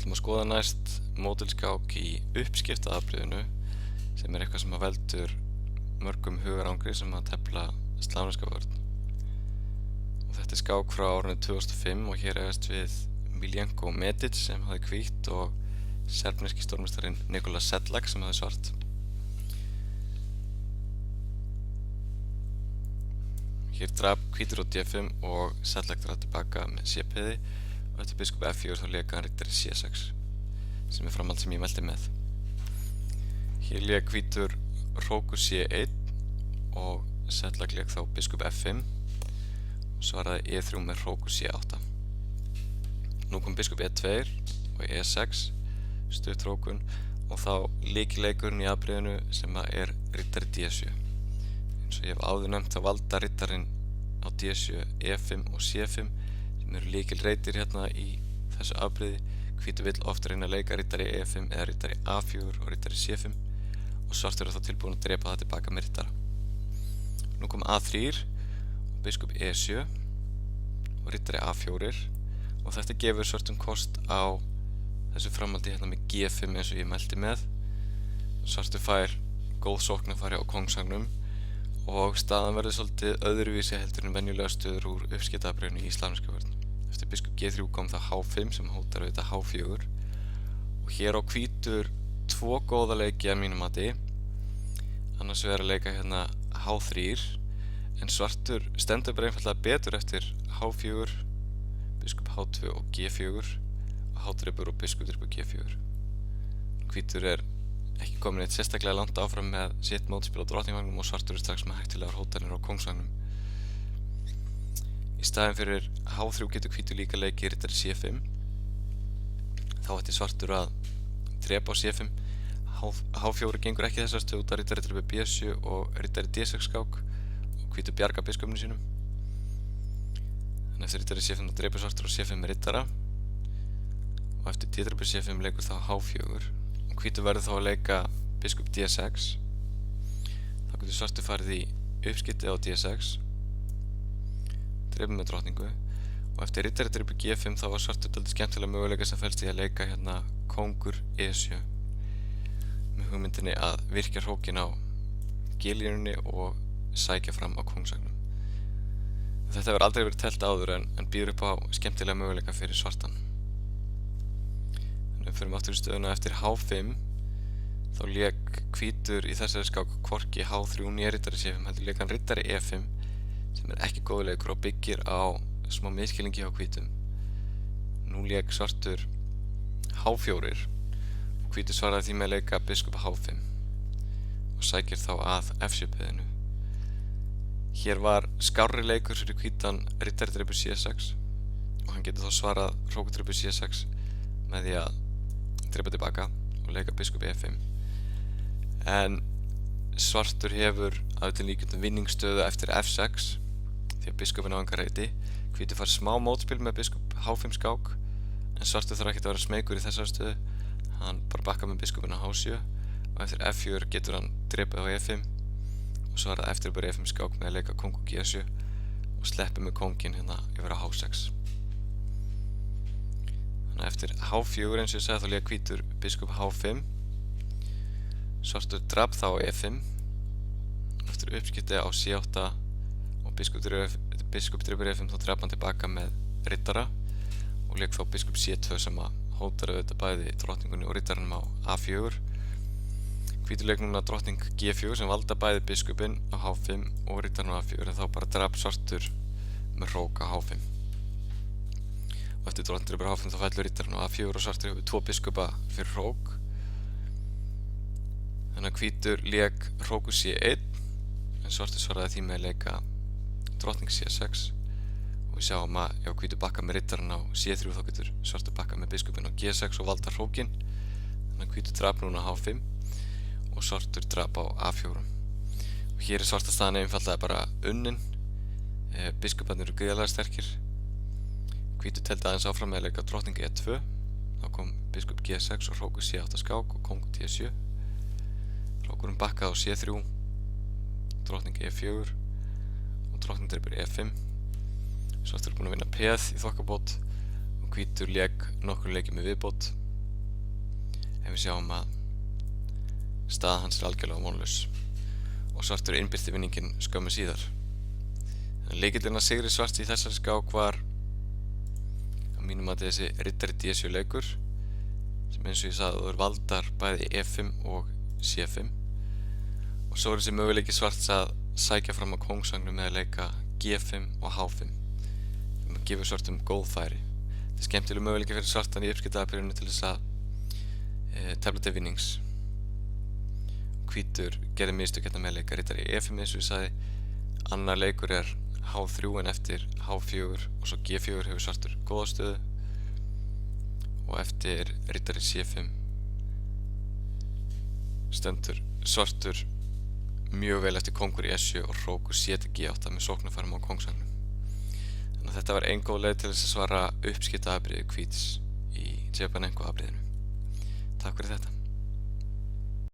ætlum að skoða næst módulskák í uppskiptaafbrigðinu sem eitthvað sem veldur mörgum hugarangri sem að tefla slavneska vörn. Og þetta skák frá árinu 2005 og hér eigast við Miljenko Medic sem hafði hvítt og serbneski stórmeistarinn Nikola Sedlak sem hafði svart. Hér drap hvítur á D5 og Sedlak drap tilbaka með C-piði og eftir biskup F4 þá lék hann riddari C6 sem framhald sem ég mælti með. Hér lék hvítur hrókur C1 og Sedlak lék þá biskup F5 og svaraði E3 með hrókur C8. Nú kom biskup E2 og E6 stutt hrókun og þá lykileikurinn í afbrigðinu sem riddari D7. Eins og ég hef áður nefnt þá valda riddarinn á D7, E5 og C5 sem eru lykilreitir hérna í þessu afbrigði. Hvítur vill oft reyna að leika riddari E5 eða riddari A4 og riddari C5 og svartur þá tilbúin að drepa það tilbaka með riddara. Nú kom A3 og biskup E7 og riddari A4 og þetta gefur svartum kost á þessu framhaldi hérna með G5 eins og ég mælti með. Svartur fær góð sóknarfæri á kóngsagnum og staðan verður svolítið öðruvísi heldur en venjulega stöður úr uppskiptaafbrigðinu í slavneska vörn. Eftir biskup G3 kom það H5 sem hótar auðvitað H4 og hér á hvítur tvo góða leiki að mínum mati. Annars verður að leika hérna H3 en svartur stendur bara einfaldlega betur eftir H4, biskup H2 og G4 og H-dripur og biskup G4. Hvítur ekki komin eitt sérstaklega langt áfram með sitt mótspil á drottningvagnum og svartur strax með hættulegar hótanir á kóngsvagnum. Í staðinn fyrir H3 getur hvítur líka leikið riddari C5. Þá ætti svartur að drepa á C5. H4 gengur ekki þessar stöð út að riddari drepa B7 og riddari D6 skák og hvítur bjarga biskupnum sínum. Þannig eftir riddari C5 þá drepa svartur á C5 með riddara og eftir D-drepa C5 leikur þá H4. Hvítur verður þá að leika biskup D6. Þá getur svartur farið í uppskipti á D6, dreipið með drottningu og eftir riddari dreipið G5 þá var svartur dálítið skemmtilega möguleika sem felst í að leika hérna kóngur E7 með hugmyndinni að virkja hrókin á G-línunni og sækja fram á kóngsagnum. Þetta hefur aldrei verið telt áður en býður upp á skemmtilega möguleika fyrir svartan. Við förum aftur í stöðuna eftir H5 þá lék hvítur í þessari skák hvorki H3 né riddari C5 heldur lék hann riddari E5 sem ekki góður leikur og byggir á smá miskilningi hjá hvítum. Nú lék svartur H4 og hvítur svaraði því með að leika biskup H5 og sækir þá að F7-piðinu. Hér var skárri leikur fyrir hvítan riddari dreipur C6 og hann getur þá svarað hrókur dreipur C6 með því að drepa tilbaka og leika biskup E5 en svartur hefur að til líkjum vinningsstöðu eftir F6 því að biskupin á enga reiti. Hvítur fær smá mótspil með biskup H5 skák en svartur þarf ekkert að vera smeykur í þessari stöðu, hann bara bakka með biskupin á H7 og eftir F4 getur hann drepið á E5 og svarað eftir bara E5 skák með að leika kóngur G7 og sleppi með kóngin hérna yfir á H6. Þannig eftir H4 eins og ég sagði þá lék hvítur biskup H5. Svartur drap þá á E5. Eftir uppskipti á C8 og biskup drepur E5 þá drap hann tilbaka með riddara og lék þá biskup C2 sem að hótar auðvitað bæði drottningunni og riddaranum á A4. Hvítur lék núna drottning G4 sem valda bæði biskupinn á H5 og riddaranum á A4 en þá bara drap svartur með hrók á H5. Og eftir drottning drepur H5 þá fellur riddarinn á A4 og svartur hefur tvo biskupa fyrir hrók. Þannig að hvítur lék hrókur C1 en svartur svaraði því með að leika drottning C6 og við sjáum að ef hvítur bakka með riddarinn á C3 þá getur svartur bakka með biskupinn á G6 og valda hrókin. Þannig að hvítur drap núna H5 og svartur drap á A4 og hér svarta staðan einfaldlega bara unnin. Biskuparnir eru gríðarlega sterkir. Hvítur teldi aðeins áfram með að leika drottning E2 þá kom biskup G6 og hrókur C8 skák og kóngur D7. Hrókurinn bakkaði á C3, drottning E4 og drottning drepur E5. Svartur búinn að vinna peð í þokkabót og hvítur lék nokkur leiki með viðbót ef við sjáum að staða hans algjörlega vonlaus og svartur innbyrti vinningin skömmu síðar. Lykillinn að sigri svarts í þessari skák var að mínum að þessi riddari D7 leikur sem eins og ég sagði áður valdar bæði E5 og C5 og svo þessi möguleiki svarts að sækja fram á kóngsvagninum með að leika G5 og H5 sem gefur svartum góð færi. Þetta er skemmtileg möguleiki fyrir svartan í uppskiptaðabyrjunni til þess að tefla til vinnings. Hvítur gerði mistök hérna með að leika riddari E5 eins og ég sagði. Annar leikur er H3 en eftir H4 og svo G4 hefur svartur góða stöðu og eftir riddari C5 stendur svartur mjög vel eftir kongur í S7 og hrókur C til G8 með sóknarfærum á kongsvagnum. Þannig að þetta var ein góð leið til þess að svara uppskiptaafbrigði hvíts í Tjepanenko afbrigðinu. Takk fyrir þetta.